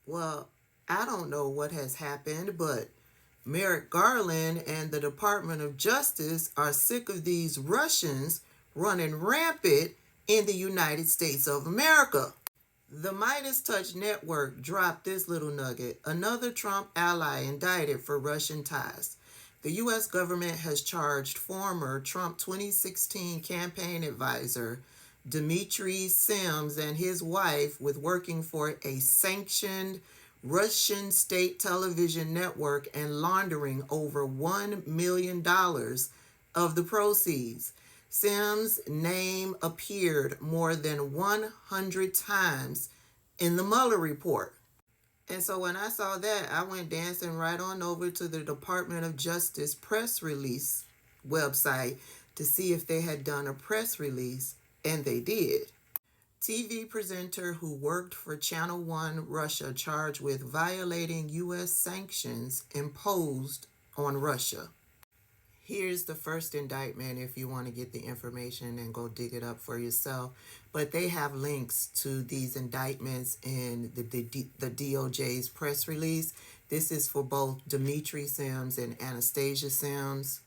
Well, I don't know what has happened, but Merrick Garland and the Department of Justice are sick of these Russians running rampant in the United States of America. The Midas Touch Network dropped this little nugget. Another Trump ally indicted for Russian ties. The U.S. government has charged former Trump 2016 campaign advisor Dmitry Sims and his wife with working for a sanctioned Russian state television network and laundering over $1 million of the proceeds. Sims' name appeared more than 100 times in the Mueller report. And so when I saw that, I went dancing right on over to the Department of Justice press release website to see if they had done a press release, and they did. TV presenter who worked for Channel 1 Russia charged with violating U.S. sanctions imposed on Russia. Here's the first indictment if you want to get the information and go dig it up for yourself. But they have links to these indictments in the DOJ's press release. This is for both Dmitry Sims and Anastasia Sims.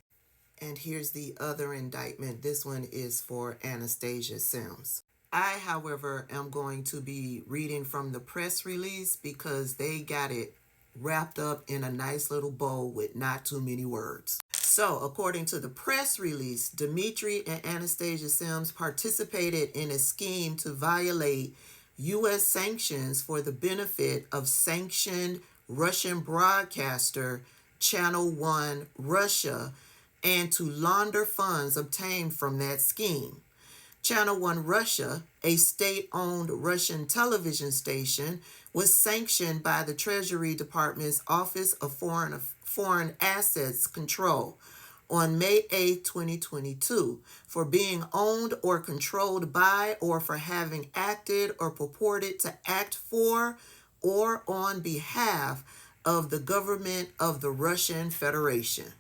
And here's the other indictment. This one is for Anastasia Sims. I, however, am going to be reading from the press release because they got it wrapped up in a nice little bow with not too many words. So, according to the press release, Dmitry and Anastasia Sims participated in a scheme to violate U.S. sanctions for the benefit of sanctioned Russian broadcaster Channel 1 Russia and to launder funds obtained from that scheme. Channel 1 Russia, a state-owned Russian television station, was sanctioned by the Treasury Department's Office of Foreign Assets Control on May 8, 2022, for being owned or controlled by or for having acted or purported to act for or on behalf of the government of the Russian Federation.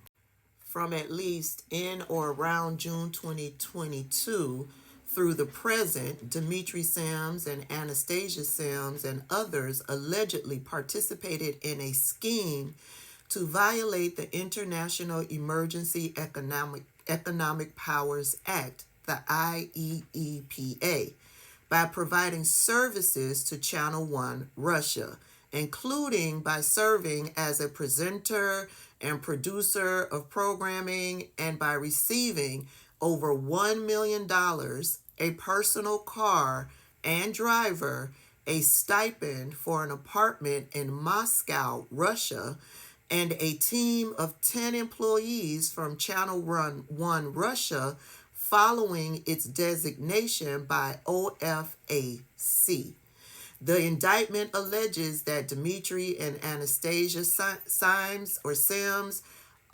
From at least in or around June 2022, through the present, Dmitry Sims and Anastasia Sims and others allegedly participated in a scheme to violate the International Emergency Economic Powers Act, the IEEPA, by providing services to Channel 1 Russia, including by serving as a presenter and producer of programming and by receiving over $1 million, a personal car and driver, a stipend for an apartment in Moscow, Russia, and a team of 10 employees from Channel 1 Russia following its designation by OFAC. The indictment alleges that Dmitry and Anastasia Sims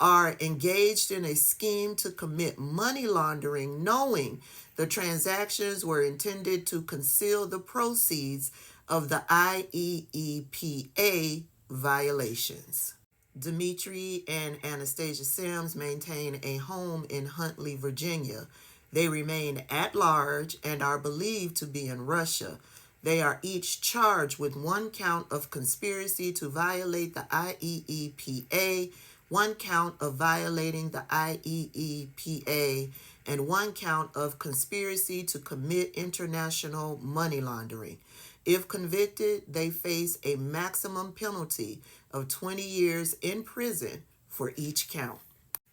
are engaged in a scheme to commit money laundering, knowing the transactions were intended to conceal the proceeds of the IEEPA violations. Dmitry and Anastasia Sims maintain a home in Huntley, Virginia. They remain at large and are believed to be in Russia. They are each charged with one count of conspiracy to violate the IEEPA, one count of violating the IEEPA, and one count of conspiracy to commit international money laundering. If convicted, they face a maximum penalty of 20 years in prison for each count.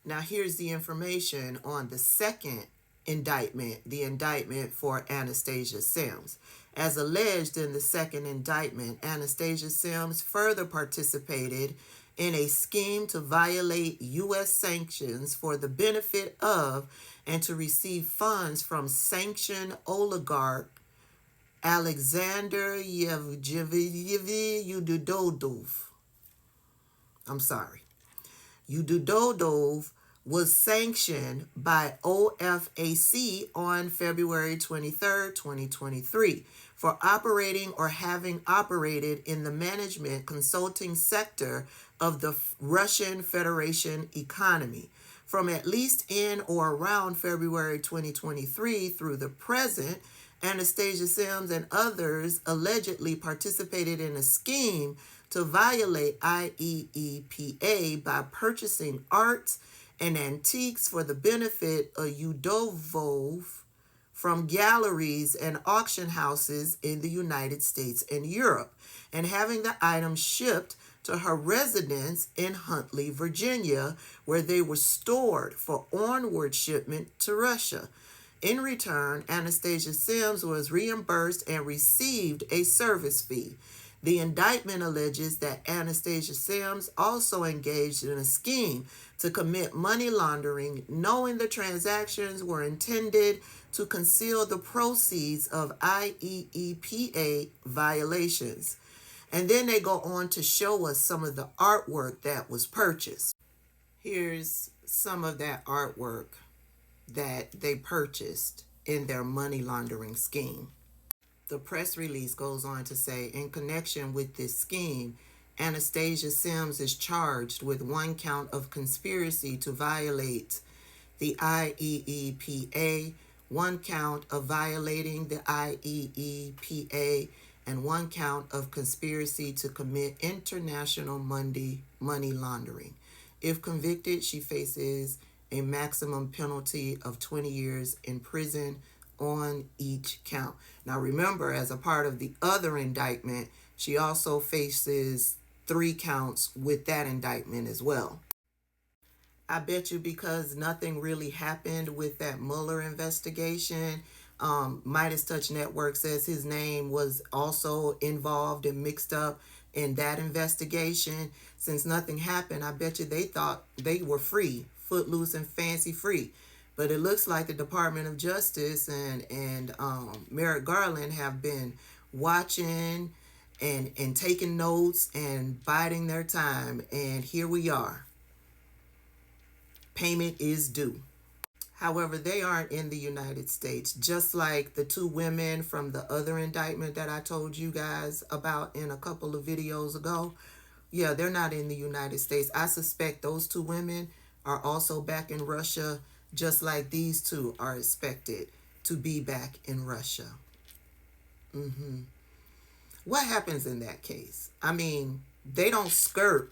Now here's the information on the second indictment, the indictment for Anastasia Sims. As alleged in the second indictment, Anastasia Sims further participated in a scheme to violate U.S. sanctions for the benefit of and to receive funds from sanctioned oligarch Alexander Ududodov. Ududodov was sanctioned by OFAC on February 23, 2023, for operating or having operated in the management consulting sector of the Russian Federation economy. From at least in or around February 2023 through the present, Anastasia Sims and others allegedly participated in a scheme to violate IEEPA by purchasing art and antiques for the benefit of Udovov from galleries and auction houses in the United States and Europe, and having the items shipped to her residence in Huntley, Virginia, where they were stored for onward shipment to Russia. In return, Anastasia Sims was reimbursed and received a service fee. The indictment alleges that Anastasia Sims also engaged in a scheme to commit money laundering, knowing the transactions were intended to conceal the proceeds of IEEPA violations. And then they go on to show us some of the artwork that was purchased. Here's some of that artwork that they purchased in their money laundering scheme. The press release goes on to say, in connection with this scheme, Anastasia Sims is charged with 1 count of conspiracy to violate the IEEPA, 1 count of violating the IEEPA, and 1 count of conspiracy to commit international money laundering. If convicted, she faces a maximum penalty of 20 years in prison on each count. Now remember, as a part of the other indictment, she also faces 3 counts with that indictment as well. I bet you because nothing really happened with that Mueller investigation, Midas Touch Network says his name was also involved and mixed up in that investigation. Since nothing happened, I bet you they thought they were free, footloose and fancy free. But it looks like the Department of Justice and Merrick Garland have been watching and taking notes and biding their time. And here we are. Payment is due. However, they aren't in the United States, just like the 2 women from the other indictment that I told you guys about in a couple of videos ago. Yeah, they're not in the United States. I suspect those 2 women are also back in Russia, just like these 2 are expected to be back in Russia. What happens in that case? I mean, they don't skirt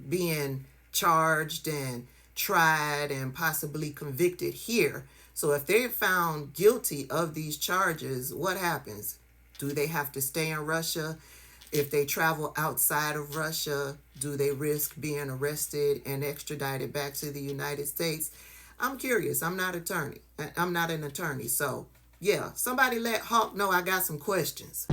being charged and tried and possibly convicted here. So if they're found guilty of these charges, what happens? Do they have to stay in Russia? If they travel outside of Russia, do they risk being arrested and extradited back to the United States? I'm curious. I'm not an attorney. So yeah, somebody let Hawk know I got some questions.